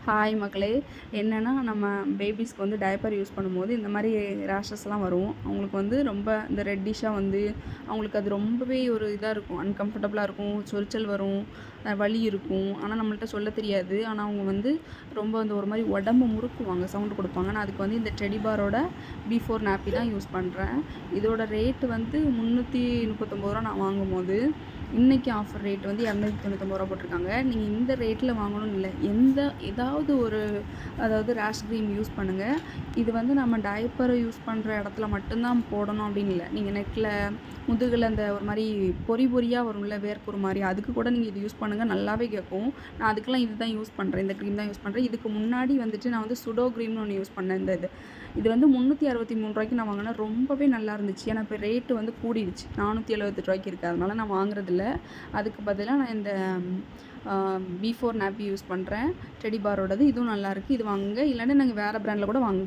Hi மக்களே! என்னென்னா நம்ம பேபிஸ்க்கு வந்து டயப்பர் யூஸ் பண்ணும்போது இந்த மாதிரி ரேஷஸ்லாம் வரும். அவங்களுக்கு வந்து ரொம்ப இந்த ரெட்டிஷ்ஷாக வந்து அவங்களுக்கு அது ரொம்பவே ஒரு இதாக இருக்கும், அன்கம்ஃபர்டபுளாக இருக்கும், சொரிச்சல் வரும், வலி இருக்கும். ஆனால் நம்மள்ட்ட சொல்ல தெரியாது. ஆனால் அவங்க வந்து ரொம்ப வந்து ஒரு மாதிரி உடம்பு முறுக்குவாங்க, சவுண்டு கொடுப்பாங்க. நான் அதுக்கு வந்து இந்த டெடிபாரோட B4 நாப்பி தான் யூஸ் பண்ணுறேன். இதோட ரேட்டு வந்து ரூ. 339 நான் வாங்கும்போது, இன்றைக்கி ஆஃபர் ரேட் வந்து ரூ. 299 போட்டிருக்காங்க. நீங்கள் இந்த ரேட்டில் வாங்கணும்னு இல்லை, ஏதாவது ஒரு அதாவது ரேஷ் க்ரீம் யூஸ் பண்ணுங்கள். இது வந்து நம்ம டயப்பரை யூஸ் பண்ணுற இடத்துல மட்டும்தான் போடணும் அப்படின்னு இல்லை. நீங்கள் நெக்கில், முதுகில் அந்த ஒரு மாதிரி பொறியாக வரும்ல, வேர்க்குரு மாதிரி, அதுக்கு கூட நீங்கள் இது யூஸ் பண்ணுங்கள், நல்லாவே கேட்கும். நான் அதுக்கெலாம் இது தான் யூஸ் பண்ணுறேன், இந்த க்ரீம் தான் யூஸ் பண்ணுறேன். இதுக்கு முன்னாடி வந்துட்டு நான் வந்து சுடோ க்ரீம்னு ஒன்று யூஸ் பண்ணேன். இது வந்து ரூ. 363 நான் வாங்கினேன். ரொம்பவே நல்லா இருந்துச்சு. ஏன்னா இப்போ ரேட்டு வந்து கூடிடுச்சு, ரூ. 478 இருக்குது. அதனால நான் வாங்குறதில்ல. அதுக்கு பதிலாக நான் இந்த B4 நாப்பி யூஸ் பண்ணுறேன், டெடிபாரோடது. இதுவும் நல்லாயிருக்கு. இது வாங்குங்க. இல்லைன்னா நாங்கள் வேறு ப்ராண்டில் கூட வாங்க.